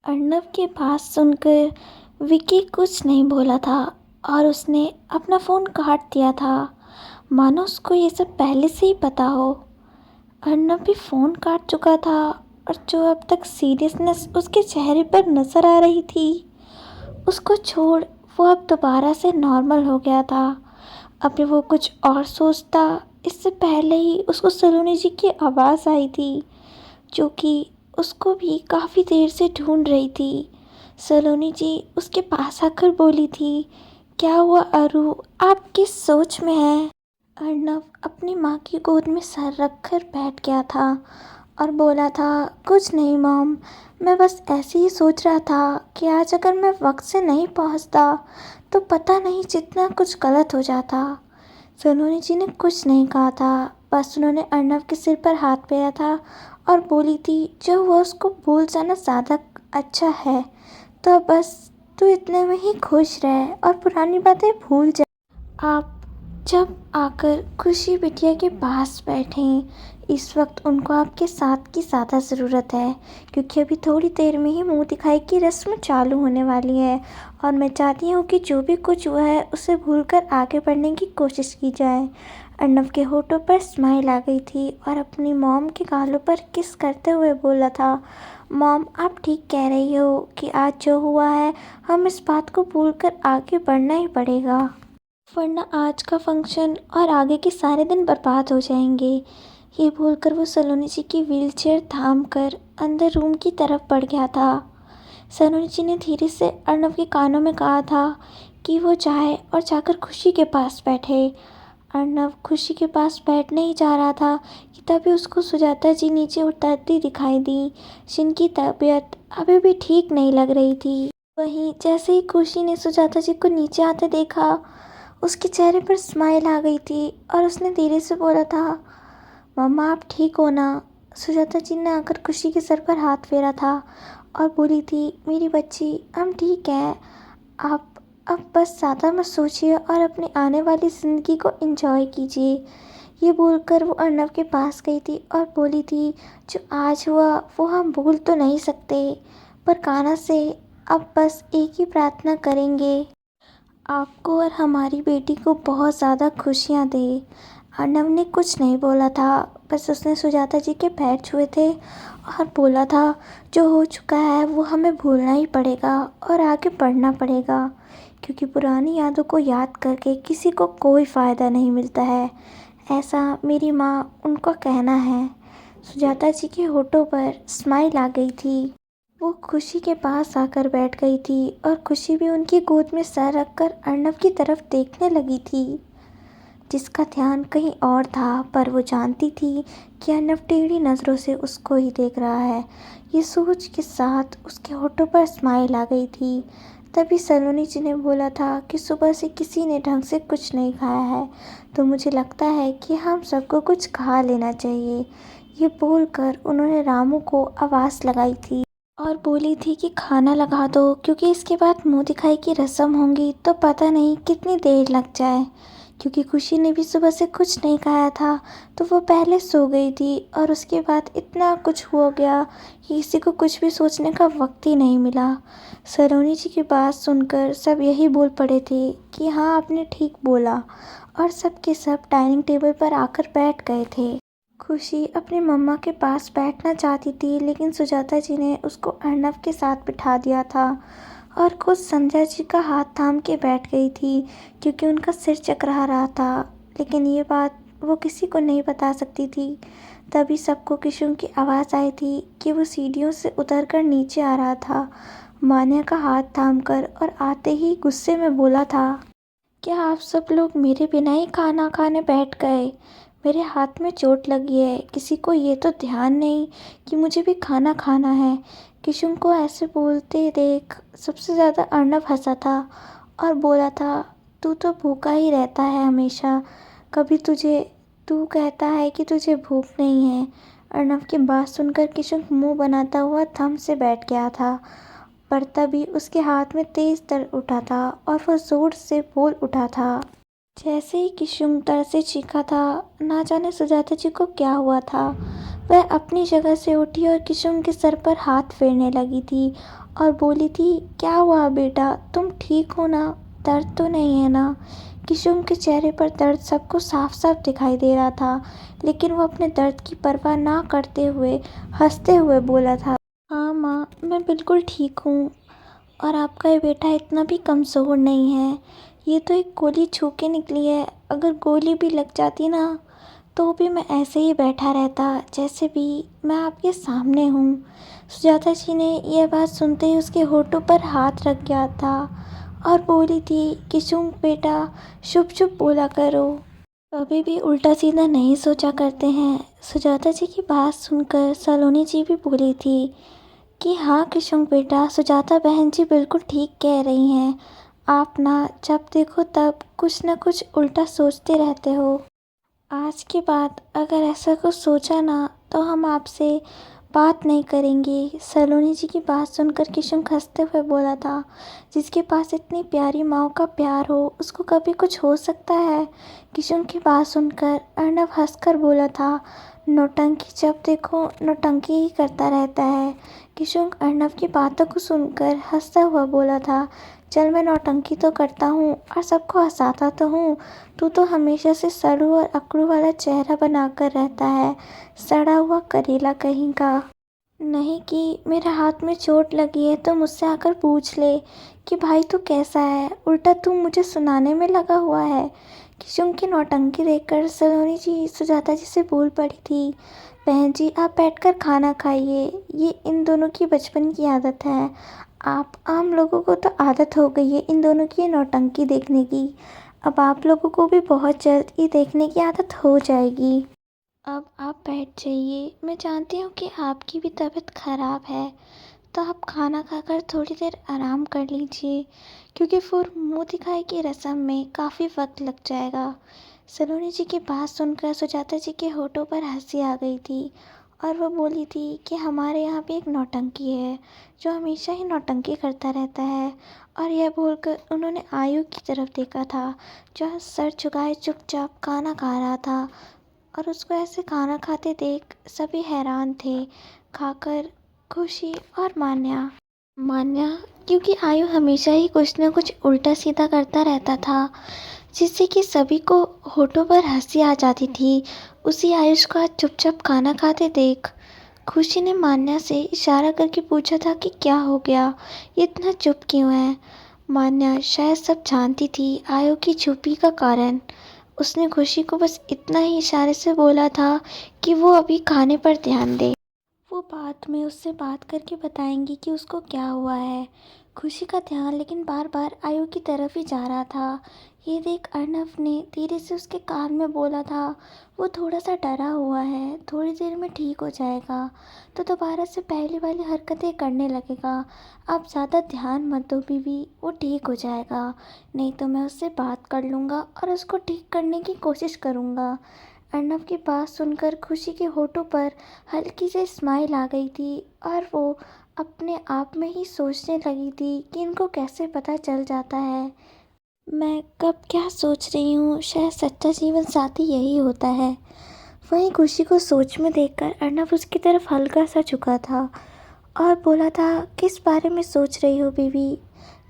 अर्नव की बात सुनकर विकी कुछ नहीं बोला था और उसने अपना फ़ोन काट दिया था, मानो उसको ये सब पहले से ही पता हो। अर्नव भी फ़ोन काट चुका था और जो अब तक सीरियसनेस उसके चेहरे पर नज़र आ रही थी, उसको छोड़ वो अब दोबारा से नॉर्मल हो गया था। अभी वो कुछ और सोचता, इससे पहले ही उसको सलोनी जी की आवाज़ आई थी, जो कि उसको भी काफ़ी देर से ढूंढ रही थी। सलोनी जी उसके पास आकर बोली थी, क्या हुआ अरु, आप किस सोच में हैं? अर्नव अपनी माँ की गोद में सर रखकर बैठ गया था और बोला था, कुछ नहीं मॉम, मैं बस ऐसे ही सोच रहा था कि आज अगर मैं वक्त से नहीं पहुँचता तो पता नहीं जितना कुछ गलत हो जाता। सलोनी जी ने कुछ नहीं कहा था, बस उन्होंने अर्नव के सिर पर हाथ फेरा था और बोली थी, जो हुआ उसको भूल जाना ज़्यादा अच्छा है, तो बस तू इतने में ही खुश रहे और पुरानी बातें भूल जा। आप जब आकर खुशी बिटिया के पास बैठें, इस वक्त उनको आपके साथ की ज़्यादा ज़रूरत है, क्योंकि अभी थोड़ी देर में ही मुंह दिखाई की रस्म चालू होने वाली है और मैं चाहती हूँ कि जो भी कुछ हुआ है उसे भूलकर आगे बढ़ने की कोशिश की जाए। अर्नव के होठों पर स्माइल आ गई थी और अपनी मॉम के गालों पर किस करते हुए बोला था, मॉम आप ठीक कह रही हो कि आज जो हुआ है हम इस बात को भूलकर आगे बढ़ना ही पड़ेगा, वरना आज का फंक्शन और आगे के सारे दिन बर्बाद हो जाएंगे। ये बोलकर वो सलोनी जी की व्हीलचेयर थाम कर अंदर रूम की तरफ बढ़ गया था। सलोनी जी ने धीरे से अर्नव के कानों में कहा था कि वो जाए और जाकर खुशी के पास बैठे। अर्नव खुशी के पास बैठने ही जा रहा था कि तभी उसको सुजाता जी नीचे उतरती दिखाई दी, जिनकी तबीयत अभी भी ठीक नहीं लग रही थी। वहीं जैसे ही खुशी ने सुजाता जी को नीचे आते देखा, उसके चेहरे पर स्माइल आ गई थी और उसने धीरे से बोला था, मम्मा आप ठीक हो ना? सुजाता जी ने आकर खुशी के सर पर हाथ फेरा था और बोली थी, मेरी बच्ची हम ठीक हैं, आप अब बस ज़्यादा मत सोचिए और अपनी आने वाली ज़िंदगी को एंजॉय कीजिए। ये बोलकर वो अर्नव के पास गई थी और बोली थी, जो आज हुआ वो हम भूल तो नहीं सकते, पर कान्हा से अब बस एक ही प्रार्थना करेंगे, आपको और हमारी बेटी को बहुत ज़्यादा खुशियाँ दे। अर्नव ने कुछ नहीं बोला था, बस उसने सुजाता जी के पैर छुए थे और बोला था, जो हो चुका है वो हमें भूलना ही पड़ेगा और आगे बढ़ना पड़ेगा, क्योंकि पुरानी यादों को याद करके किसी को कोई फ़ायदा नहीं मिलता है, ऐसा मेरी माँ उनका कहना है। सुजाता जी के होठों पर स्माइल आ गई थी। वो खुशी के पास आकर बैठ गई थी और खुशी भी उनकी गोद में सर रखकर अर्नव की तरफ देखने लगी थी, जिसका ध्यान कहीं और था, पर वो जानती थी कि अर्नव टेढ़ी नज़रों से उसको ही देख रहा है। ये सोच के साथ उसके होठों पर स्माइल आ गई थी। तभी सलोनी जी ने बोला था कि सुबह से किसी ने ढंग से कुछ नहीं खाया है, तो मुझे लगता है कि हम सबको कुछ खा लेना चाहिए। ये बोलकर उन्होंने रामू को आवाज़ लगाई थी और बोली थी कि खाना लगा दो, क्योंकि इसके बाद मुंह दिखाई की रस्म होंगी तो पता नहीं कितनी देर लग जाए। क्योंकि खुशी ने भी सुबह से कुछ नहीं खाया था, तो वो पहले सो गई थी और उसके बाद इतना कुछ हो गया कि किसी को कुछ भी सोचने का वक्त ही नहीं मिला। सलोनी जी की बात सुनकर सब यही बोल पड़े थे कि हाँ आपने ठीक बोला, और सब के सब डाइनिंग टेबल पर आकर बैठ गए थे। खुशी अपनी मम्मा के पास बैठना चाहती थी, लेकिन सुजाता जी ने उसको अर्नव के साथ बिठा दिया था और खुद संध्या जी का हाथ थाम के बैठ गई थी, क्योंकि उनका सिर चकरा रहा था, लेकिन ये बात वो किसी को नहीं बता सकती थी। तभी सबको किशुन की आवाज़ आई थी कि वो सीढ़ियों से उतरकर नीचे आ रहा था, मान्या का हाथ थामकर, और आते ही गुस्से में बोला था, क्या आप सब लोग मेरे बिना ही खाना खाने बैठ गए? मेरे हाथ में चोट लगी है, किसी को ये तो ध्यान नहीं कि मुझे भी खाना खाना है। किशुन को ऐसे बोलते देख सबसे ज़्यादा अर्नव हंसा था और बोला था, तू तो भूखा ही रहता है हमेशा, कभी तुझे तू कहता है कि तुझे भूख नहीं है। अर्नव की बात सुनकर किशुन मुंह बनाता हुआ थम से बैठ गया था, पर तभी उसके हाथ में तेज दर्द उठा था और वह जोर से बोल उठा था। जैसे ही किशुन दर्द से चीखा था, ना जाने सुजाता जी को क्या हुआ था, वह अपनी जगह से उठी और कुसुम के सर पर हाथ फेरने लगी थी और बोली थी, क्या हुआ बेटा, तुम ठीक हो ना? दर्द तो नहीं है ना? कुसुम के चेहरे पर दर्द सबको साफ साफ दिखाई दे रहा था, लेकिन वो अपने दर्द की परवाह ना करते हुए हंसते हुए बोला था, हाँ माँ, मैं बिल्कुल ठीक हूँ। और आपका ये बेटा इतना भी कमज़ोर नहीं है। ये तो एक गोली छू के निकली है। अगर गोली भी लग जाती ना, तो भी मैं ऐसे ही बैठा रहता, जैसे भी मैं आपके सामने हूँ। सुजाता जी ने यह बात सुनते ही उसके होठों पर हाथ रख गया था और बोली थी, कुसुम बेटा, चुप चुप बोला करो। कभी भी उल्टा सीधा नहीं सोचा करते हैं। सुजाता जी की बात सुनकर सलोनी जी भी बोली थी कि हाँ कुसुम बेटा, सुजाता बहन जी बिल्कुल ठीक कह रही हैं। आप ना जब देखो तब कुछ न कुछ उल्टा सोचते रहते हो। आज के बाद अगर ऐसा कुछ सोचा ना, तो हम आपसे बात नहीं करेंगे। सलोनी जी की बात सुनकर कुसुम हंसते हुए बोला था, जिसके पास इतनी प्यारी माँ का प्यार हो, उसको कभी कुछ हो सकता है? कुसुम की बात सुनकर अर्णव हंसकर बोला था, नौटंकी जब देखो नौटंकी ही करता रहता है। कुसुम अर्णव की बातों को सुनकर हंसता हुआ बोला था, चल मैं नौटंकी तो करता हूँ और सबको हंसाता तो हूँ, तू तो हमेशा से सड़ू और अकड़ू वाला चेहरा बनाकर रहता है, सड़ा हुआ करेला कहीं का। नहीं कि मेरे हाथ में चोट लगी है तो मुझसे आकर पूछ ले कि भाई तू कैसा है, उल्टा तू मुझे सुनाने में लगा हुआ है। कुसुम की नौटंकी देखकर सलोनी जी सुजाता जी से बोल पड़ी थी, बहन जी आप बैठकर खाना खाइए, ये इन दोनों की बचपन की आदत है। आप आम लोगों को तो आदत हो गई है इन दोनों की नौटंकी देखने की, अब आप लोगों को भी बहुत जल्द ये देखने की आदत हो जाएगी। अब आप बैठ जाइए, मैं जानती हूँ कि आपकी भी तबीयत ख़राब है, तो आप खाना खाकर थोड़ी देर आराम कर लीजिए, क्योंकि फिर मुंह दिखाई की रस्म में काफ़ी वक्त लग जाएगा। सलोनी जी की बात सुनकर सुजाता जी के होठों पर हंसी आ गई थी और वो बोली थी कि हमारे यहाँ भी एक नौटंकी है जो हमेशा ही नौटंकी करता रहता है। और यह बोलकर उन्होंने आयु की तरफ देखा था, जो सर झुकाए चुपचाप खाना खा रहा था, और उसको ऐसे खाना खाते देख सभी हैरान थे, खाकर खुशी और मान्या। मान्या, क्योंकि आयु हमेशा ही कुछ न कुछ उल्टा सीधा करता रहता था, जिससे कि सभी को होठों पर हंसी आ जाती थी। उसी आयुष को आज चुपचाप खाना खाते देख खुशी ने मान्या से इशारा करके पूछा था कि क्या हो गया, ये इतना चुप क्यों है? मान्या शायद सब जानती थी आयु की चुप्पी का कारण। उसने खुशी को बस इतना ही इशारे से बोला था कि वो अभी खाने पर ध्यान दे, वो बाद में उससे बात करके बताएंगी कि उसको क्या हुआ है। खुशी का ध्यान लेकिन बार बार आयु की तरफ ही जा रहा था। ये देख अर्णव ने धीरे से उसके कान में बोला था, वो थोड़ा सा डरा हुआ है, थोड़ी देर में ठीक हो जाएगा, तो दोबारा से पहली वाली हरकतें करने लगेगा। आप ज़्यादा ध्यान मत दो बीवी, वो ठीक हो जाएगा, नहीं तो मैं उससे बात कर लूँगा और उसको ठीक करने की कोशिश करूँगा। अर्णव की बात सुनकर खुशी के होठों पर हल्की सी स्माइल आ गई थी और वो अपने आप में ही सोचने लगी थी कि इनको कैसे पता चल जाता है। मैं कब क्या सोच रही हूँ, शायद सच्चा जीवन साथी यही होता है। वहीं खुशी को सोच में देखकर अर्णव उसकी तरफ हल्का सा झुका था और बोला था, किस बारे में सोच रही हो बीवी?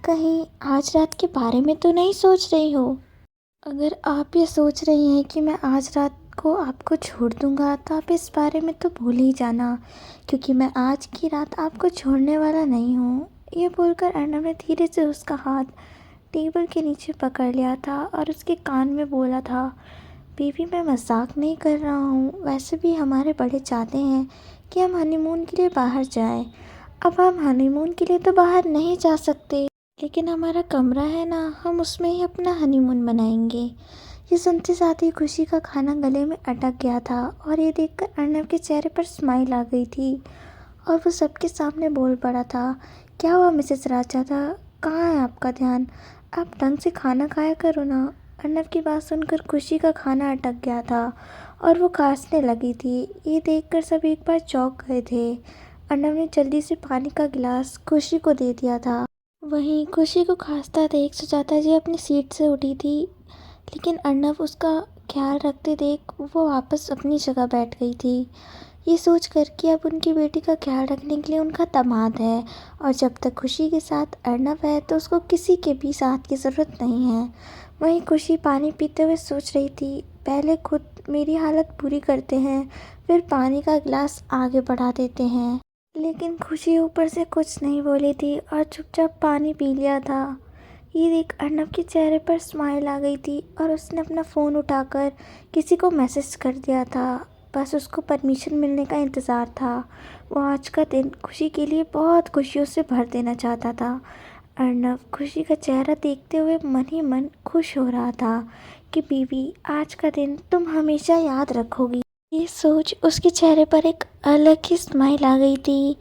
कहीं आज रात के बारे में तो नहीं सोच रही हो? अगर आप ये सोच रही हैं कि मैं आज रात को आपको छोड़ दूंगा, तो आप इस बारे में तो भूल ही जाना, क्योंकि मैं आज की रात आपको छोड़ने वाला नहीं हूँ। ये बोलकर अर्णव ने धीरे से उसका हाथ टेबल के नीचे पकड़ लिया था और उसके कान में बोला था, बेबी मैं मजाक नहीं कर रहा हूँ, वैसे भी हमारे बड़े चाहते हैं कि हम हनीमून के लिए बाहर जाएं। अब हम हनीमून के लिए तो बाहर नहीं जा सकते, लेकिन हमारा कमरा है ना, हम उसमें ही अपना हनीमून मनाएंगे। ये सुनते साथ ही खुशी का खाना गले में अटक गया था और ये देखकर अर्णव के चेहरे पर स्माइल आ गई थी और वो सबके सामने बोल पड़ा था, क्या हुआ मिसेस राजदादा, कहाँ है आपका ध्यान? आप ढंग से खाना खाया करो ना। अर्णव की बात सुनकर खुशी का खाना अटक गया था और वो खांसने लगी थी। ये देखकर सब एक बार चौंक गए थे। अर्णव ने जल्दी से पानी का गिलास खुशी को दे दिया था। वहीं खुशी को खांसता देख सुजाता जी अपनी सीट से उठी थी, लेकिन अर्णव उसका ख्याल रखते देख वो वापस अपनी जगह बैठ गई थी। ये सोच कर कि अब उनकी बेटी का ख्याल रखने के लिए उनका दामाद है और जब तक खुशी के साथ अर्नब है तो उसको किसी के भी साथ की ज़रूरत नहीं है। वहीं खुशी पानी पीते हुए सोच रही थी, पहले खुद मेरी हालत पूरी करते हैं, फिर पानी का गिलास आगे बढ़ा देते हैं। लेकिन खुशी ऊपर से कुछ नहीं बोली थी और चुपचाप पानी पी लिया था। ये देख अर्नब के चेहरे पर स्माइल आ गई थी और उसने अपना फ़ोन उठाकर किसी को मैसेज कर दिया था। बस उसको परमिशन मिलने का इंतज़ार था। वो आज का दिन खुशी के लिए बहुत खुशियों से भर देना चाहता था। अर्नब खुशी का चेहरा देखते हुए मन ही मन खुश हो रहा था कि बीवी, आज का दिन तुम हमेशा याद रखोगी। ये सोच उसके चेहरे पर एक अलग ही स्माइल आ गई थी।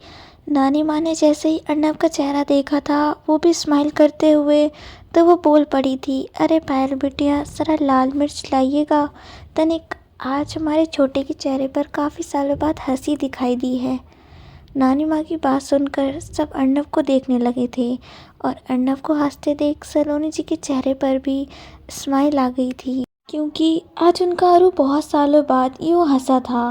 नानी माँ ने जैसे ही अर्नब का चेहरा देखा था, वो भी स्माइल करते हुए, तो वो बोल पड़ी थी, अरे पायल बिटिया, ज़रा लाल मिर्च लाइएगा। तनिक आज हमारे छोटे के चेहरे पर काफ़ी सालों बाद हंसी दिखाई दी है। नानी माँ की बात सुनकर सब अर्नब को देखने लगे थे और अर्नब को हंसते देख सलोनी जी के चेहरे पर भी स्माइल आ गई थी, क्योंकि आज उनका अरू बहुत सालों बाद यूँ हंसा था।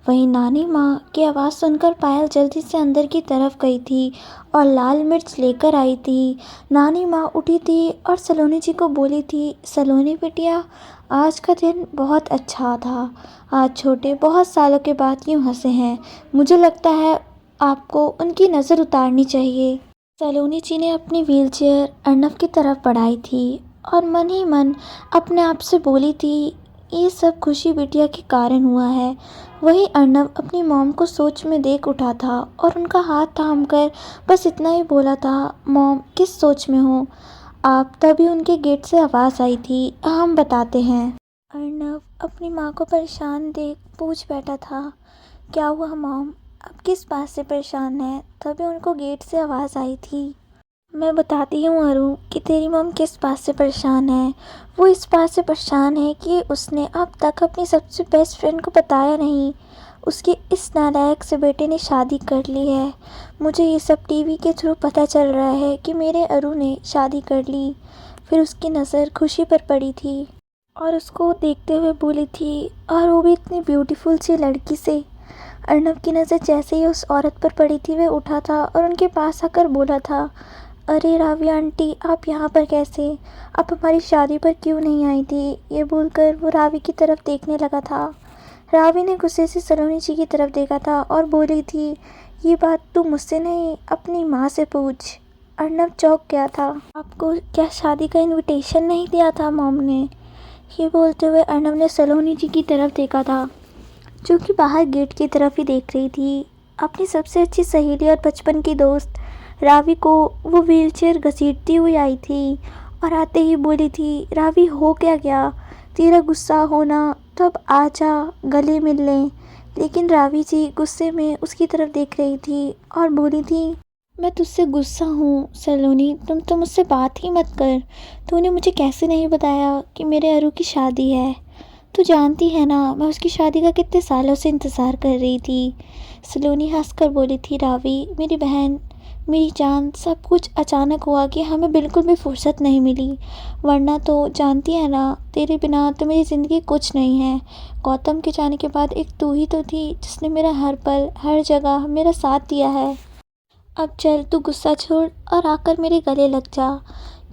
वहीं नानी माँ की आवाज़ सुनकर पायल जल्दी से अंदर की तरफ गई थी और लाल मिर्च लेकर आई थी। नानी माँ उठी थी और सलोनी जी को बोली थी, सलोनी बिटिया, आज का दिन बहुत अच्छा था। आज छोटे बहुत सालों के बाद यूँ हंसे हैं। मुझे लगता है आपको उनकी नज़र उतारनी चाहिए। सलोनी जी ने अपनी व्हीलचेयर अर्नब की तरफ बढ़ाई थी और मन ही मन अपने आप से बोली थी, ये सब खुशी बिटिया के कारण हुआ है। वही अर्नब अपनी मॉम को सोच में देख उठा था और उनका हाथ थाम कर बस इतना ही बोला था, मॉम किस सोच में हो आप? तभी उनके गेट से आवाज़ आई थी, हम बताते हैं। अर्नब अपनी माँ को परेशान देख पूछ बैठा था, क्या हुआ मॉम, अब किस बात से परेशान है? तभी उनको गेट से आवाज़ आई थी, मैं बताती हूँ अरू कि तेरी मम किस बात से परेशान है। वो इस बात से परेशान है कि उसने अब तक अपनी सबसे बेस्ट फ्रेंड को बताया नहीं। उसके इस नालायक से बेटे ने शादी कर ली है। मुझे ये सब टीवी के थ्रू पता चल रहा है कि मेरे अरू ने शादी कर ली। फिर उसकी नज़र खुशी पर पड़ी थी और उसको देखते हुए बोली थी, और वो भी इतनी ब्यूटीफुल सी लड़की से। अर्नब की नज़र जैसे ही उस औरत पर पड़ी थी, वह उठा था और उनके पास आकर बोला था, अरे रावी आंटी, आप यहाँ पर कैसे? आप हमारी शादी पर क्यों नहीं आई थी? ये बोलकर वो रावी की तरफ देखने लगा था। रावी ने गुस्से से सलोनी जी की तरफ देखा था और बोली थी, ये बात तू मुझसे नहीं अपनी माँ से पूछ। अर्नब चौंक गया था। आपको क्या शादी का इनविटेशन नहीं दिया था मॉम ने? ये बोलते हुए अर्नब ने सलोनी जी की तरफ देखा था, जो कि बाहर गेट की तरफ ही देख रही थी। अपनी सबसे अच्छी सहेली और बचपन की दोस्त रावी को वो व्हीलचेयर घसीटती हुई आई थी और आते ही बोली थी, रावी हो क्या गया? तेरा गुस्सा होना तो अब आजा, गले मिल लें। लेकिन रावी जी गुस्से में उसकी तरफ देख रही थी और बोली थी, मैं तुझसे गुस्सा हूँ सलोनी, तुम तो मुझसे बात ही मत कर। तूने मुझे कैसे नहीं बताया कि मेरे अरू की शादी है? तू जानती है ना, मैं उसकी शादी का कितने सालों से इंतज़ार कर रही थी। सलोनी हंसकर बोली थी, रावी मेरी बहन, मेरी जान, सब कुछ अचानक हुआ कि हमें बिल्कुल भी फुर्सत नहीं मिली, वरना तो जानती है ना, तेरे बिना तो मेरी ज़िंदगी कुछ नहीं है। गौतम के जाने के बाद एक तू ही तो थी जिसने मेरा हर पल हर जगह मेरा साथ दिया है। अब चल तू गुस्सा छोड़ और आकर मेरे गले लग जा।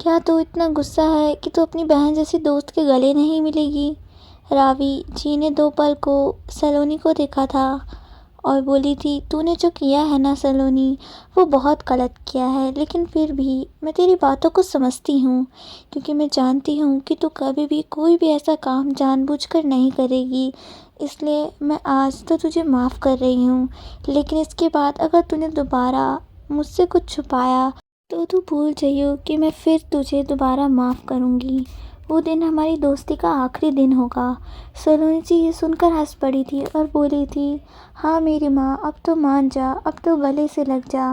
क्या तू इतना गुस्सा है कि तू अपनी बहन जैसी दोस्त के गले नहीं मिलेगी? रावी जी ने 2 पल को सलोनी को देखा था और बोली थी, तूने जो किया है ना सलोनी, वो बहुत गलत किया है, लेकिन फिर भी मैं तेरी बातों को समझती हूँ, क्योंकि मैं जानती हूँ कि तू कभी भी कोई भी ऐसा काम जानबूझकर नहीं करेगी। इसलिए मैं आज तो तुझे माफ़ कर रही हूँ, लेकिन इसके बाद अगर तूने दोबारा मुझसे कुछ छुपाया तो तू भूल जाइयो कि मैं फिर तुझे दोबारा माफ़ करूँगी। वो दिन हमारी दोस्ती का आखिरी दिन होगा। सलोनी जी ये सुनकर हंस पड़ी थी और बोली थी, हाँ मेरी माँ, अब तो मान जा, अब तो गले से लग जा।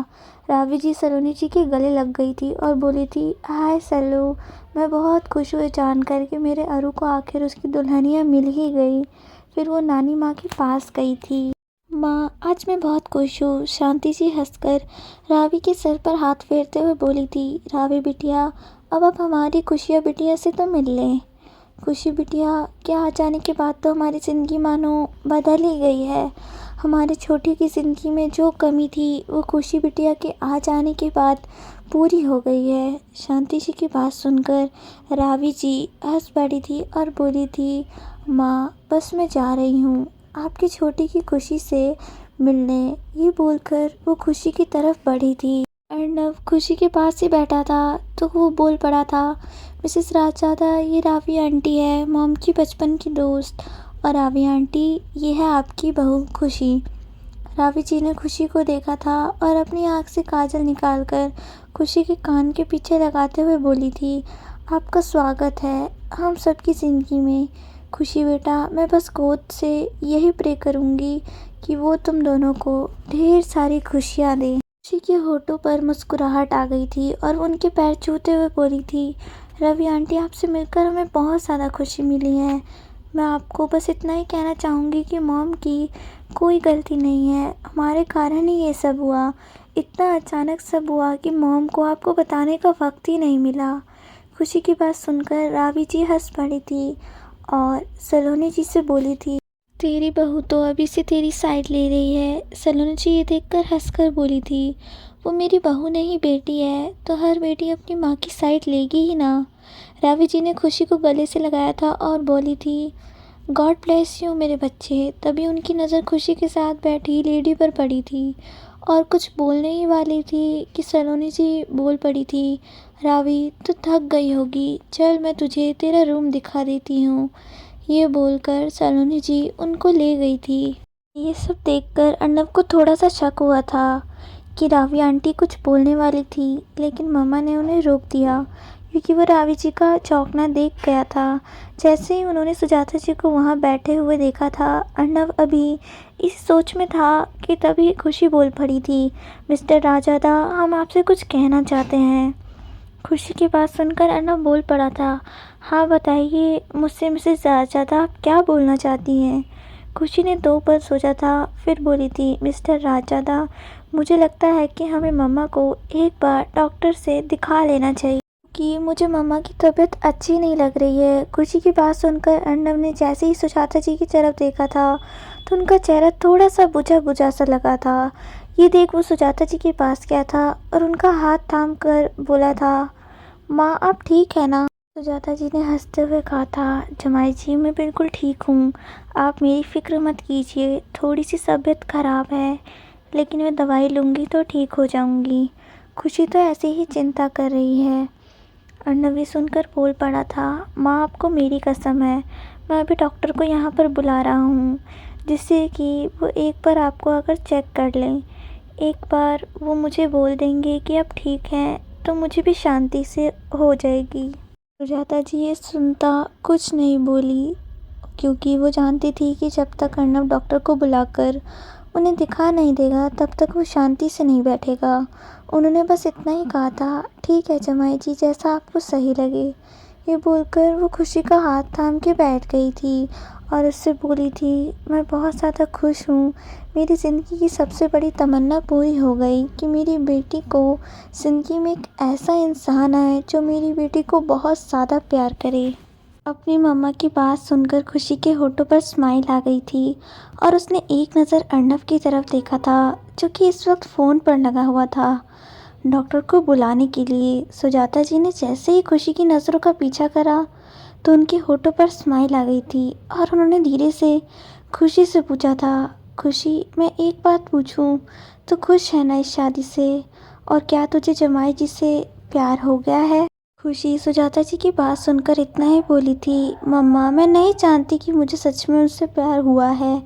रावी जी सलोनी जी के गले लग गई थी और बोली थी, हाय सलो, मैं बहुत खुश हुई जानकर कि मेरे अरू को आखिर उसकी दुल्हनिया मिल ही गई। फिर वो नानी माँ के पास गई थी। माँ, आज मैं बहुत खुश हूँ। शांति सी हंसकर रावी के सर पर हाथ फेरते हुए बोली थी, रावी बिटिया, अब आप हमारी खुशियाँ बिटिया से तो मिल लें। खुशी बिटिया, क्या आ जाने के बाद तो हमारी ज़िंदगी मानो बदल ही गई है। हमारे छोटे की ज़िंदगी में जो कमी थी वो खुशी बिटिया के आ जाने के बाद पूरी हो गई है। शांति जी की बात सुनकर रावी जी हंस पड़ी थी और बोली थी, माँ बस मैं जा रही हूँ आपकी छोटी की खुशी से मिलने। ये बोलकर वो खुशी की तरफ बढ़ी थी। अर्नव खुशी के पास ही बैठा था तो वो बोल पड़ा था, मिसेस राजज़ादा ये रावी आंटी है, मॉम की बचपन की दोस्त। और रावी आंटी ये है आपकी बहू खुशी। रावी जी ने खुशी को देखा था और अपनी आँख से काजल निकालकर खुशी के कान के पीछे लगाते हुए बोली थी, आपका स्वागत है हम सबकी ज़िंदगी में। खुशी बेटा मैं बस गॉड से यही प्रे करूँगी कि वो तुम दोनों को ढेर सारी खुशियाँ दे। खुशी के होठों पर मुस्कुराहट आ गई थी और वो उनके पैर छूते हुए बोली थी, रवि आंटी आपसे मिलकर हमें बहुत ज़्यादा खुशी मिली है। मैं आपको बस इतना ही कहना चाहूँगी कि मॉम की कोई गलती नहीं है, हमारे कारण ही ये सब हुआ। इतना अचानक सब हुआ कि मॉम को आपको बताने का वक्त ही नहीं मिला। खुशी की बात सुनकर रावी जी हंस पड़ी थी और सलोनी जी से बोली थी, तेरी बहू तो अभी से तेरी साइड ले रही है। सलोनी जी ये देखकर हंसकर बोली थी, वो मेरी बहू नहीं बेटी है तो हर बेटी अपनी माँ की साइड लेगी ही ना। रावी जी ने खुशी को गले से लगाया था और बोली थी, गॉड ब्लेस यू मेरे बच्चे। तभी उनकी नज़र खुशी के साथ बैठी लेडी पर पड़ी थी और कुछ बोलने ही वाली थी कि सलोनी जी बोल पड़ी थी, रावी तू थक गई होगी, चल मैं तुझे तेरा रूम दिखा देती हूँ। ये बोलकर सलोनी जी उनको ले गई थी। ये सब देखकर अर्नव को थोड़ा सा शक हुआ था कि रावी आंटी कुछ बोलने वाली थी, लेकिन मम्मा ने उन्हें रोक दिया क्योंकि वो रावी जी का चौंकना देख गया था। जैसे ही उन्होंने सुजाता जी को वहाँ बैठे हुए देखा था, अर्नव अभी इस सोच में था कि तभी खुशी बोल पड़ी थी, मिस्टर राजादा हम आपसे कुछ कहना चाहते हैं। खुशी की बात सुनकर अर्नव बोल पड़ा था, हाँ बताइए मुझसे मिसेस राजादा आप क्या बोलना चाहती हैं। खुशी ने 2 पल सोचा था फिर बोली थी, मिस्टर राजादा मुझे लगता है कि हमें मम्मा को एक बार डॉक्टर से दिखा लेना चाहिए कि मुझे मम्मा की तबीयत अच्छी नहीं लग रही है। खुशी की बात सुनकर अर्नव ने जैसे ही सुजाता जी की तरफ देखा था तो उनका चेहरा थोड़ा सा बुझा बुझा सा लगा था। ये देख वो सुजाता जी के पास गया था और उनका हाथ थाम कर बोला था, माँ आप ठीक है ना। सुजाता जी ने हंसते हुए कहा था, जमाई जी मैं बिल्कुल ठीक हूँ, आप मेरी फ़िक्र मत कीजिए। थोड़ी सी तबीयत ख़राब है लेकिन मैं दवाई लूँगी तो ठीक हो जाऊँगी। खुशी तो ऐसे ही चिंता कर रही है। अर्नव ये सुनकर बोल पड़ा था, माँ आपको मेरी कसम है मैं अभी डॉक्टर को यहाँ पर बुला रहा हूँ जिससे कि वो एक बार आपको अगर चेक कर लें। एक बार वो मुझे बोल देंगे कि आप ठीक हैं तो मुझे भी शांति से हो जाएगी। सुजाता जी ये सुनता कुछ नहीं बोली क्योंकि वो जानती थी कि जब तक अर्नव डॉक्टर को बुलाकर उन्हें दिखा नहीं देगा तब तक वो शांति से नहीं बैठेगा। उन्होंने बस इतना ही कहा था, ठीक है जमाई जी जैसा आपको सही लगे। ये बोलकर वो खुशी का हाथ थाम के बैठ गई थी और उससे बोली थी, मैं बहुत ज़्यादा खुश हूँ। मेरी ज़िंदगी की सबसे बड़ी तमन्ना पूरी हो गई कि मेरी बेटी को ज़िंदगी में एक ऐसा इंसान आए जो मेरी बेटी को बहुत ज़्यादा प्यार करे। अपनी मम्मा की बात सुनकर खुशी के होठों पर स्माइल आ गई थी और उसने एक नज़र अर्नव की तरफ देखा था जो कि इस वक्त फ़ोन पर लगा हुआ था डॉक्टर को बुलाने के लिए। सुजाता जी ने जैसे ही खुशी की नज़रों का पीछा करा तो उनके होठों पर स्माइल आ गई थी और उन्होंने धीरे से खुशी से पूछा था, खुशी मैं एक बात पूछूं, तो खुश है ना इस शादी से, और क्या तुझे जमाई जी से प्यार हो गया है। खुशी सुजाता जी की बात सुनकर इतना ही बोली थी, मम्मा मैं नहीं जानती कि मुझे सच में उनसे प्यार हुआ है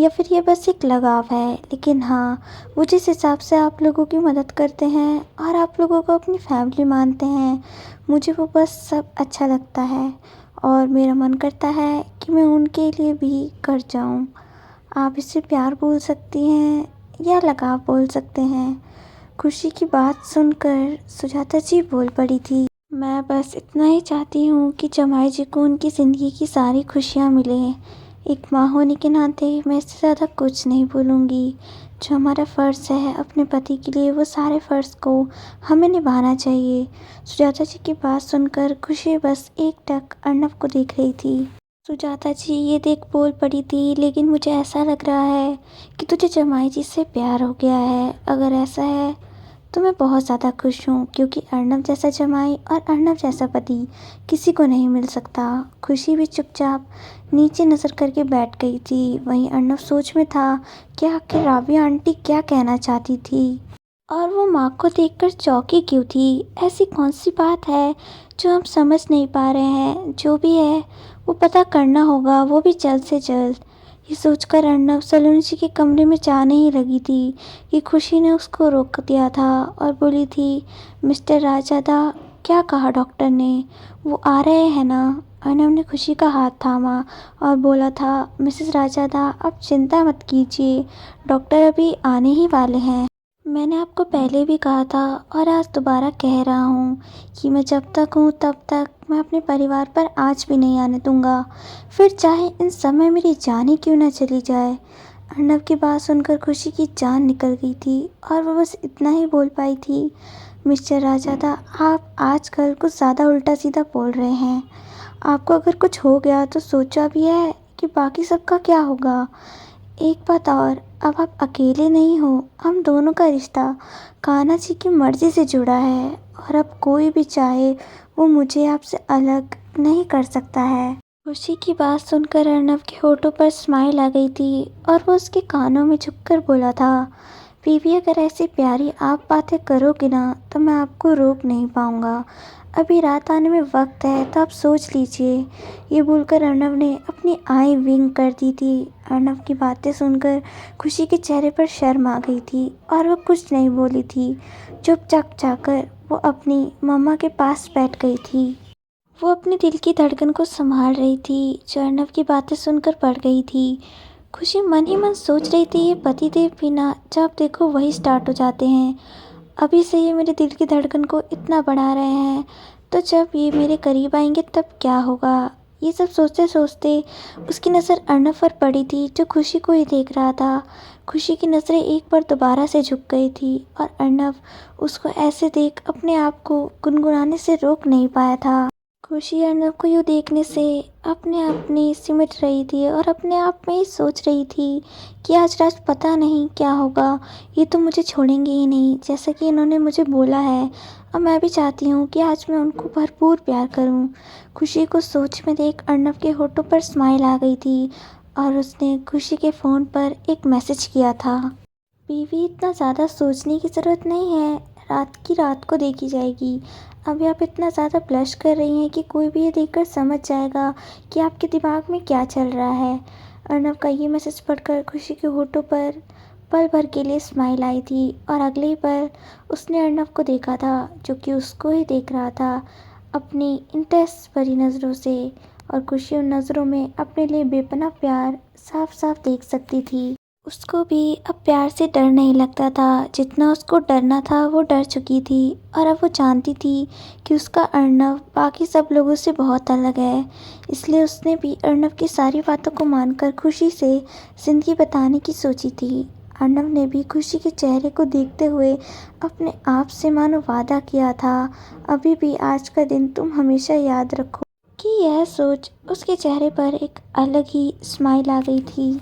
या फिर ये बस एक लगाव है, लेकिन हाँ वो जिस हिसाब से आप लोगों की मदद करते हैं और आप लोगों को अपनी फैमिली मानते हैं मुझे वो बस सब अच्छा लगता है और मेरा मन करता है कि मैं उनके लिए भी कर जाऊँ। आप इसे प्यार बोल सकती हैं या लगाव बोल सकते हैं। खुशी की बात सुनकर सुजाता जी बोल पड़ी थी, मैं बस इतना ही चाहती हूँ कि जमाई जी को उनकी ज़िंदगी की सारी खुशियाँ मिलें। एक माँ होने के नाते मैं इससे ज़्यादा कुछ नहीं बोलूँगी। जो हमारा फ़र्ज़ है अपने पति के लिए वो सारे फ़र्ज़ को हमें निभाना चाहिए। सुजाता जी की बात सुनकर खुशी बस एकटक अर्नव को देख रही थी। सुजाता जी ये देख बोल पड़ी थी, लेकिन मुझे ऐसा लग रहा है कि तुझे जमाई जी से प्यार हो गया है। अगर ऐसा है तो मैं बहुत ज़्यादा खुश हूँ, क्योंकि अर्नब जैसा जमाई और अर्नब जैसा पति किसी को नहीं मिल सकता। खुशी भी चुपचाप नीचे नज़र करके बैठ गई थी। वहीं अर्नब सोच में था कि आखिर राबिया आंटी क्या कहना चाहती थी और वो माँ को देखकर चौंकी क्यों थी। ऐसी कौन सी बात है जो हम समझ नहीं पा रहे हैं। जो भी है वो पता करना होगा, वो भी जल्द से जल्द। ये सोचकर अर्नब सलोनी जी के कमरे में जाने ही लगी थी कि खुशी ने उसको रोक दिया था और बोली थी, मिस्टर राजादा, क्या कहा डॉक्टर ने? वो आ रहे हैं ना? अर्नब ने खुशी का हाथ थामा और बोला था, मिसेस राजादा, आप चिंता मत कीजिए, डॉक्टर अभी आने ही वाले हैं। मैंने आपको पहले भी कहा था और आज दोबारा कह रहा हूँ कि मैं जब तक हूँ तब तक मैं अपने परिवार पर आँच भी नहीं आने दूँगा, फिर चाहे इन समय मेरी जान ही क्यों ना चली जाए। अर्नब की बात सुनकर खुशी की जान निकल गई थी और वह बस इतना ही बोल पाई थी, मिस्टर राजादा, आप आजकल कुछ ज़्यादा उल्टा सीधा बोल रहे हैं। आपको अगर कुछ हो गया तो सोचा भी है कि बाकी सबका क्या होगा? एक बात और, अब आप अकेले नहीं हो, हम दोनों का रिश्ता कान्हा जी की मर्जी से जुड़ा है और अब कोई भी चाहे वो मुझे आपसे अलग नहीं कर सकता है। खुशी की बात सुनकर अर्नब के होठों पर स्माइल आ गई थी और वो उसके कानों में झुककर बोला था, बीवी, अगर ऐसी प्यारी आप बातें करोगे ना तो मैं आपको रोक नहीं पाऊंगा। अभी रात आने में वक्त है तो आप सोच लीजिए। ये बोलकर अर्नब ने अपनी आई विंक कर दी थी। अर्नब की बातें सुनकर खुशी के चेहरे पर शर्म आ गई थी और वो कुछ नहीं बोली थी। चुपचाप जाकर वो अपनी मम्मा के पास बैठ गई थी। वो अपने दिल की धड़कन को संभाल रही थी जो अर्नब की बातें सुनकर बढ़ गई थी। खुशी मन ही मन सोच रही थी, ये पतिदेव भी ना जब देखो वही स्टार्ट हो जाते हैं। अभी से ये मेरे दिल की धड़कन को इतना बढ़ा रहे हैं, तो जब ये मेरे करीब आएंगे तब क्या होगा। ये सब सोचते सोचते उसकी नज़र अर्नब पर पड़ी थी जो खुशी को ही देख रहा था। खुशी की नज़रें एक बार दोबारा से झुक गई थी और अर्नब उसको ऐसे देख अपने आप को गुनगुनाने से रोक नहीं पाया था। खुशी अर्नब को यूँ देखने से अपने आप में सिमट रही थी और अपने आप में ही सोच रही थी कि आज रात पता नहीं क्या होगा, ये तो मुझे छोड़ेंगे ही नहीं जैसा कि इन्होंने मुझे बोला है। अब मैं भी चाहती हूँ कि आज मैं उनको भरपूर प्यार करूँ। खुशी को सोच में देख अर्नब के होठों पर स्माइल आ गई थी और उसने खुशी के फ़ोन पर एक मैसेज किया था, बीवी, इतना ज़्यादा सोचने की ज़रूरत नहीं है, रात की रात को देखी जाएगी। अभी आप इतना ज़्यादा ब्लश कर रही हैं कि कोई भी ये देखकर समझ जाएगा कि आपके दिमाग में क्या चल रहा है। अर्नब का ये मैसेज पढ़कर खुशी के होठों पर पल भर के लिए स्माइल आई थी और अगले ही पल उसने अर्नब को देखा था जो कि उसको ही देख रहा था अपनी इंटेंस भरी नज़रों से। और खुशी उन नज़रों में अपने लिए बेपनाह प्यार साफ साफ देख सकती थी। उसको भी अब प्यार से डर नहीं लगता था, जितना उसको डरना था वो डर चुकी थी। और अब वो जानती थी कि उसका अर्नब बाकी सब लोगों से बहुत अलग है। इसलिए उसने भी अर्नब की सारी बातों को मानकर खुशी से ज़िंदगी बताने की सोची थी। अर्नब ने भी खुशी के चेहरे को देखते हुए अपने आप से मानो वादा किया था, अभी भी आज का दिन तुम हमेशा याद रखो। कि यह सोच उसके चेहरे पर एक अलग ही स्माइल आ गई थी।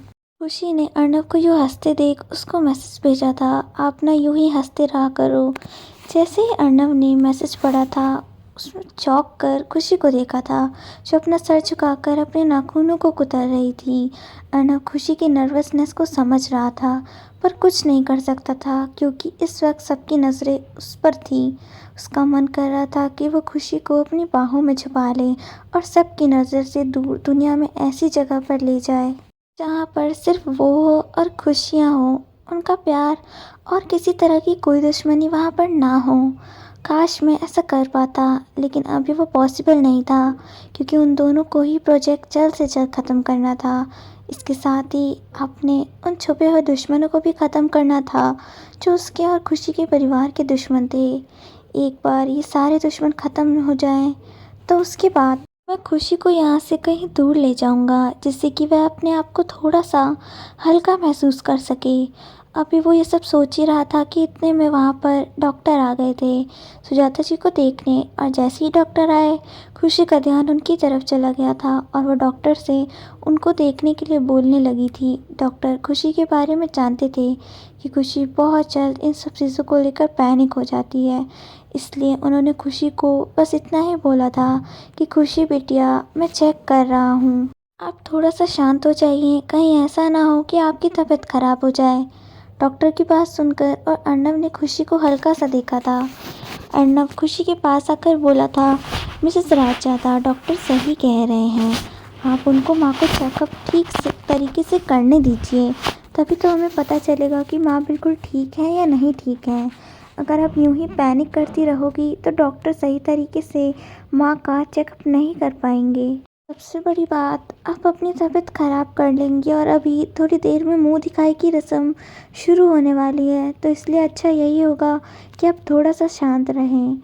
खुशी ने अर्नब को यूँ हंसते देख उसको मैसेज भेजा था, आप ना यूँ ही हंसते रहा करो। जैसे ही अर्नब ने मैसेज पढ़ा था उसमें चौंक कर खुशी को देखा था जो अपना सर झुकाकर अपने नाखूनों को कुतर रही थी। अर्नब खुशी की नर्वसनेस को समझ रहा था पर कुछ नहीं कर सकता था क्योंकि इस वक्त सबकी नज़रें उस पर थी। उसका मन कर रहा था कि वो खुशी को अपनी बाहों में छुपा ले और सबकी नज़र से दूर दुनिया में ऐसी जगह पर ले जाए जहाँ पर सिर्फ वो हो और खुशियाँ हो, उनका प्यार और किसी तरह की कोई दुश्मनी वहाँ पर ना हो। काश मैं ऐसा कर पाता, लेकिन अभी वो पॉसिबल नहीं था क्योंकि उन दोनों को ही प्रोजेक्ट जल्द से जल्द ख़त्म करना था। इसके साथ ही अपने उन छुपे हुए दुश्मनों को भी ख़त्म करना था जो उसके और खुशी के परिवार के दुश्मन थे। एक बार ये सारे दुश्मन ख़त्म हो जाएं तो उसके बाद मैं खुशी को यहाँ से कहीं दूर ले जाऊँगा जिससे कि वह अपने आप को थोड़ा सा हल्का महसूस कर सके। अभी वो ये सब सोच ही रहा था कि इतने में वहाँ पर डॉक्टर आ गए थे सुजाता जी को देखने। और जैसे ही डॉक्टर आए, खुशी का ध्यान उनकी तरफ चला गया था और वो डॉक्टर से उनको देखने के लिए बोलने लगी थी। डॉक्टर खुशी के बारे में जानते थे कि खुशी बहुत जल्द इन सब चीज़ों को लेकर पैनिक हो जाती है, इसलिए उन्होंने खुशी को बस इतना ही बोला था कि खुशी बिटिया, मैं चेक कर रहा हूँ, आप थोड़ा सा शांत हो जाइए, कहीं ऐसा ना हो कि आपकी तबीयत खराब हो जाए। डॉक्टर की बात सुनकर और अर्नब ने खुशी को हल्का सा देखा था। अर्नब खुशी के पास आकर बोला था, मिसेस राजजादा, डॉक्टर सही कह रहे हैं, आप उनको माँ को चेकअप ठीक से तरीके से करने दीजिए, तभी तो हमें पता चलेगा कि माँ बिल्कुल ठीक है या नहीं ठीक है। अगर आप यूं ही पैनिक करती रहोगी तो डॉक्टर सही तरीके से माँ का चेकअप नहीं कर पाएंगे। सबसे बड़ी बात, आप अपनी तबीयत ख़राब कर लेंगी और अभी थोड़ी देर में मुंह दिखाई की रस्म शुरू होने वाली है, तो इसलिए अच्छा यही होगा कि आप थोड़ा सा शांत रहें।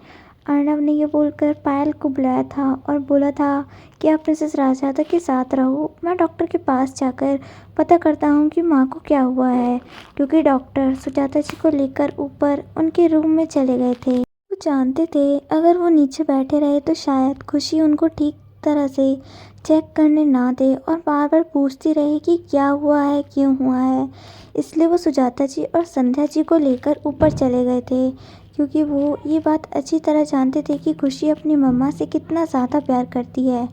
अर्नब ने ये बोलकर पायल को बुलाया था और बोला था कि आप मिसेस राजजादा के साथ रहो, मैं डॉक्टर के पास जाकर पता करता हूँ कि माँ को क्या हुआ है, क्योंकि डॉक्टर सुजाता जी को लेकर ऊपर उनके रूम में चले गए थे। वो जानते थे अगर वो नीचे बैठे रहे तो शायद खुशी उनको ठीक तरह से चेक करने ना दे और बार बार पूछती रहे कि क्या हुआ है, क्यों हुआ है। इसलिए वो सुजाता जी और संध्या जी को लेकर ऊपर चले गए थे, क्योंकि वो ये बात अच्छी तरह जानते थे कि खुशी अपनी मम्मा से कितना ज़्यादा प्यार करती है।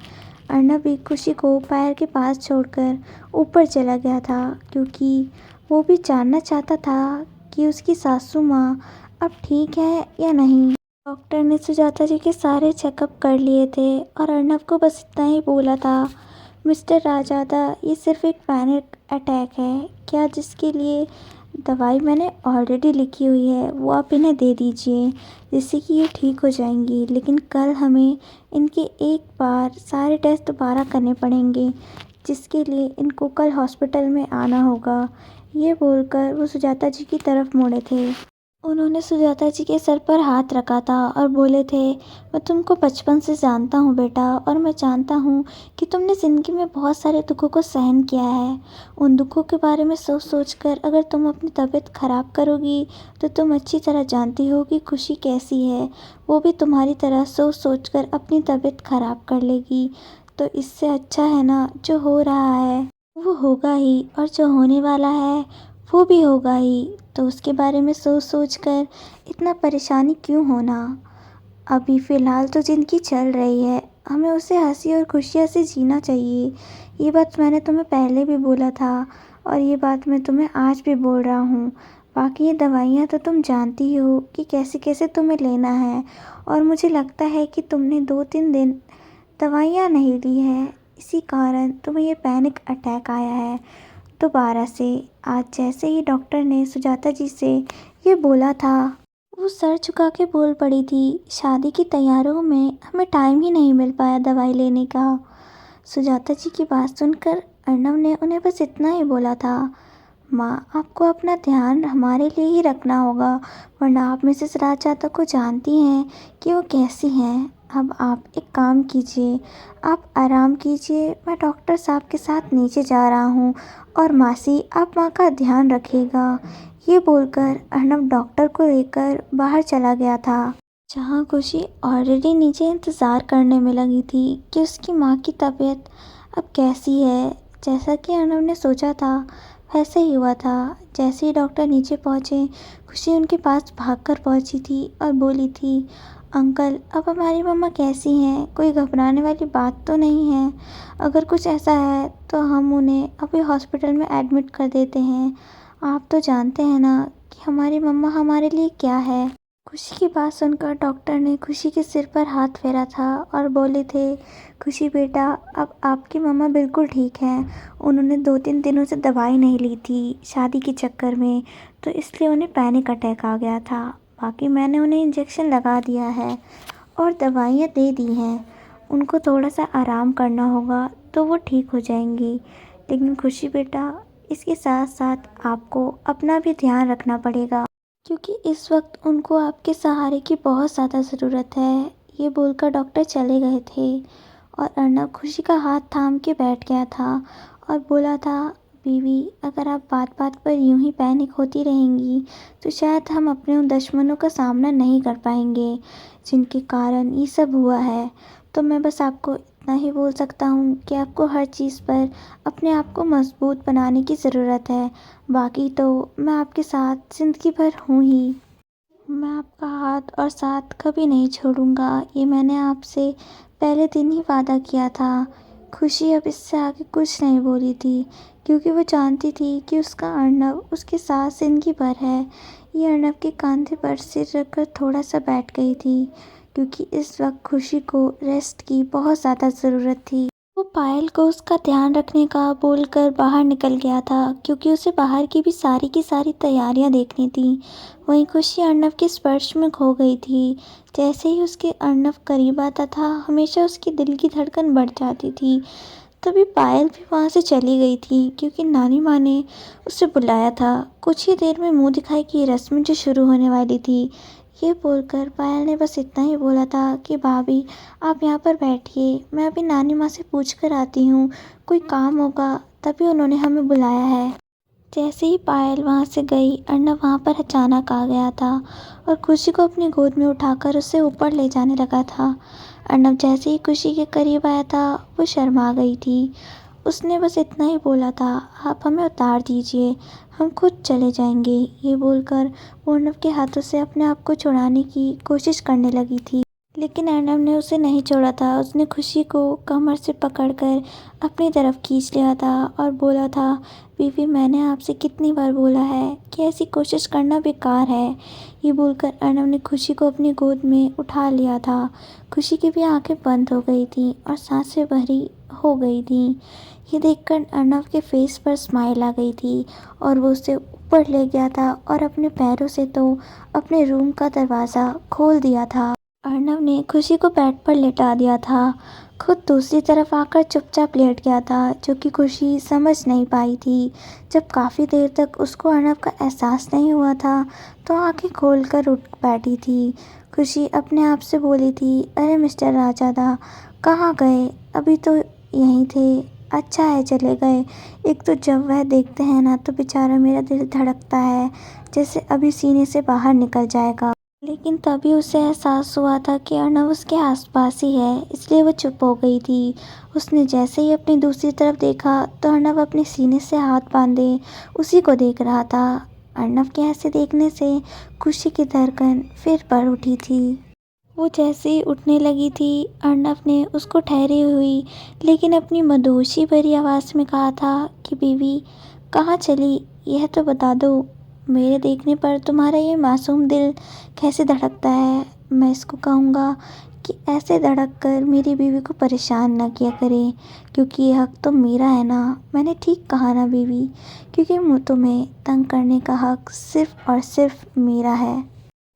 अर्नब भी खुशी को पायल के पास छोड़कर ऊपर चला गया था, क्योंकि वो भी जानना चाहता था कि उसकी सासू माँ अब ठीक है या नहीं। डॉक्टर ने सुजाता जी के सारे चेकअप कर लिए थे और अर्नब को बस इतना ही बोला था, मिस्टर राजादा, ये सिर्फ एक पैनिक अटैक है, क्या जिसके लिए दवाई मैंने ऑलरेडी लिखी हुई है वो आप इन्हें दे दीजिए, जिससे कि ये ठीक हो जाएंगी, लेकिन कल हमें इनके एक बार सारे टेस्ट दोबारा करने पड़ेंगे, जिसके लिए इनको कल हॉस्पिटल में आना होगा। ये बोलकर वो सुजाता जी की तरफ मुड़े थे। उन्होंने सुजाता जी के सर पर हाथ रखा था और बोले थे, मैं तुमको बचपन से जानता हूँ बेटा, और मैं जानता हूँ कि तुमने ज़िंदगी में बहुत सारे दुखों को सहन किया है। उन दुखों के बारे में सोच सोच कर अगर तुम अपनी तबीयत ख़राब करोगी तो तुम अच्छी तरह जानती हो कि खुशी कैसी है, वो भी तुम्हारी तरह सोच सोच कर अपनी तबीयत ख़राब कर लेगी। तो इससे अच्छा है ना, जो हो रहा है वो होगा ही, और जो होने वाला है वो भी होगा ही, तो उसके बारे में सोच सोच कर इतना परेशानी क्यों होना। अभी फ़िलहाल तो ज़िंदगी चल रही है, हमें उसे हंसी और खुशियाँ से जीना चाहिए। ये बात मैंने तुम्हें पहले भी बोला था और ये बात मैं तुम्हें आज भी बोल रहा हूँ। बाकी ये दवाइयाँ तो तुम जानती ही हो कि कैसे कैसे तुम्हें लेना है, और मुझे लगता है कि तुमने 2-3 दिन दवाइयाँ नहीं ली है, इसी कारण तुम्हें ये पैनिक अटैक आया है दोबारा से। आज जैसे ही डॉक्टर ने सुजाता जी से ये बोला था, वो सर झुका के बोल पड़ी थी, शादी की तैयारियों में हमें टाइम ही नहीं मिल पाया दवाई लेने का। सुजाता जी की बात सुनकर अर्नब ने उन्हें बस इतना ही बोला था, माँ, आपको अपना ध्यान हमारे लिए ही रखना होगा, वरना आप मिसेस राजजादा को जानती हैं कि वो कैसी हैं। अब आप एक काम कीजिए, आप आराम कीजिए, मैं डॉक्टर साहब के साथ नीचे जा रहा हूँ, और मासी, आप माँ का ध्यान रखिएगा। ये बोलकर अर्नब डॉक्टर को लेकर बाहर चला गया था, जहाँ खुशी ऑलरेडी नीचे इंतज़ार करने में लगी थी कि उसकी माँ की तबीयत अब कैसी है। जैसा कि अर्नब ने सोचा था वैसे ही हुआ था। जैसे ही डॉक्टर नीचे पहुँचे, खुशी उनके पास भागकर पहुँची थी और बोली थी, अंकल, अब हमारी मम्मा कैसी हैं, कोई घबराने वाली बात तो नहीं है? अगर कुछ ऐसा है तो हम उन्हें अभी हॉस्पिटल में एडमिट कर देते हैं। आप तो जानते हैं ना कि हमारी मम्मा हमारे लिए क्या है। खुशी की बात सुनकर डॉक्टर ने खुशी के सिर पर हाथ फेरा था और बोले थे, खुशी बेटा, अब आपकी मम्मा बिल्कुल ठीक हैं। उन्होंने 2-3 दिनों से दवाई नहीं ली थी शादी के चक्कर में, तो इसलिए उन्हें पैनिक अटैक आ गया था। बाकी मैंने उन्हें इंजेक्शन लगा दिया है और दवाइयाँ दे दी हैं। उनको थोड़ा सा आराम करना होगा तो वो ठीक हो जाएंगी। लेकिन खुशी बेटा, इसके साथ साथ आपको अपना भी ध्यान रखना पड़ेगा, क्योंकि इस वक्त उनको आपके सहारे की बहुत ज़्यादा ज़रूरत है। ये बोलकर डॉक्टर चले गए थे और अर्नब खुशी का हाथ थाम के बैठ गया था और बोला था, बीवी, अगर आप बात बात पर यूं ही पैनिक होती रहेंगी तो शायद हम अपने उन दुश्मनों का सामना नहीं कर पाएंगे जिनके कारण ये सब हुआ है। तो मैं बस आपको इतना ही बोल सकता हूँ कि आपको हर चीज़ पर अपने आप को मजबूत बनाने की ज़रूरत है। बाकी तो मैं आपके साथ ज़िंदगी भर हूँ ही। मैं आपका हाथ और साथ कभी नहीं छोड़ूंगा, ये मैंने आपसे पहले दिन ही वादा किया था। खुशी अब इससे आगे कुछ नहीं बोली थी क्योंकि वो जानती थी कि उसका अर्नब उसके साथ ज़िंदगी भर है। ये अर्नब के कंधे पर सिर रखकर थोड़ा सा बैठ गई थी क्योंकि इस वक्त खुशी को रेस्ट की बहुत ज़्यादा ज़रूरत थी। वो पायल को उसका ध्यान रखने का बोलकर बाहर निकल गया था क्योंकि उसे बाहर की सारी तैयारियां देखनी थी। वहीं खुशी अर्नव के स्पर्श में खो गई थी। जैसे ही उसके अर्नव करीब आता था हमेशा उसकी दिल की धड़कन बढ़ जाती थी। तभी पायल भी वहाँ से चली गई थी क्योंकि नानी माँ ने उसे बुलाया था। कुछ ही देर में मुंह दिखाई की रस्म जो शुरू होने वाली थी। ये बोलकर पायल ने बस इतना ही बोला था कि भाभी, आप यहाँ पर बैठिए, मैं अभी नानी माँ से पूछ कर आती हूँ, कोई काम होगा तभी उन्होंने हमें बुलाया है। जैसे ही पायल वहाँ से गई अर्नब वहाँ पर अचानक आ गया था और खुशी को अपनी गोद में उठाकर उसे ऊपर ले जाने लगा था। अर्नब जैसे ही खुशी के करीब आया था वो शर्मा गई थी। उसने बस इतना ही बोला था, आप हमें उतार दीजिए, हम खुद चले जाएंगे। ये बोलकर वो अर्नब के हाथों से अपने आप को छुड़ाने की कोशिश करने लगी थी, लेकिन अर्नब ने उसे नहीं छोड़ा था। उसने खुशी को कमर से पकड़कर अपनी तरफ खींच लिया था और बोला था, बीवी, मैंने आपसे कितनी बार बोला है कि ऐसी कोशिश करना बेकार है। ये बोलकर अर्नब ने खुशी को अपनी गोद में उठा लिया था। खुशी की भी आंखें बंद हो गई थी और सांसें भरी हो गई थी। ये देखकर अर्नब के फेस पर स्माइल आ गई थी और वो उसे ऊपर ले गया था और अपने पैरों से तो अपने रूम का दरवाज़ा खोल दिया था। अर्नब ने खुशी को बेड पर लेटा दिया था, खुद दूसरी तरफ आकर चुपचाप लेट गया था, जो कि खुशी समझ नहीं पाई थी। जब काफ़ी देर तक उसको अर्नब का एहसास नहीं हुआ था तो आंखें खोलकर उठ बैठी थी। खुशी अपने आप से बोली थी, अरे मिस्टर राजादा, कहाँ गए? अभी तो यहीं थे। अच्छा है चले गए। एक तो जब वह देखते हैं ना तो बेचारा मेरा दिल धड़कता है जैसे अभी सीने से बाहर निकल जाएगा। लेकिन तभी उसे एहसास हुआ था कि अर्नब उसके आसपास ही है, इसलिए वो चुप हो गई थी। उसने जैसे ही अपनी दूसरी तरफ देखा तो अर्नब अपने सीने से हाथ बांधे उसी को देख रहा था। अर्नब के ऐसे देखने से खुशी की धड़कन फिर बढ़ उठी थी। वो जैसे ही उठने लगी थी अर्नब ने उसको ठहरी हुई लेकिन अपनी मदहोशी भरी आवाज़ में कहा था कि बीवी, कहाँ चली, यह तो बता दो। मेरे देखने पर तुम्हारा ये मासूम दिल कैसे धड़कता है? मैं इसको कहूँगा कि ऐसे धड़क कर मेरी बीवी को परेशान ना किया करे क्योंकि ये हक तो मेरा है ना। मैंने ठीक कहा ना बीवी? क्योंकि तुम्हें तंग करने का हक सिर्फ़ और सिर्फ मेरा है।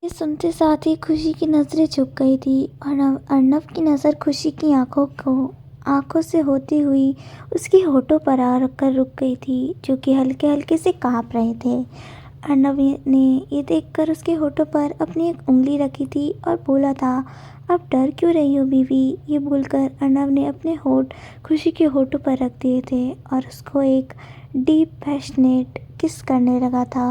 ये सुनते साथ ही खुशी की नज़रें झुक गई थी और अर्नब की नज़र खुशी की आंखों से होती हुई उसके होठों पर आ कर रुक गई थी, जो कि हल्के हल्के से कांप रहे थे। अर्नब ने ये देखकर उसके होठों पर अपनी एक उंगली रखी थी और बोला था, आप डर क्यों रही हो बीवी? ये बोलकर अर्नब ने अपने होठ खुशी के होठों पर रख दिए थे और उसको एक डीप पैशनेट किस करने लगा था।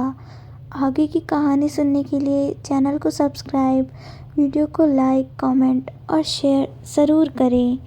आगे की कहानी सुनने के लिए चैनल को सब्सक्राइब, वीडियो को लाइक, कमेंट और शेयर ज़रूर करें।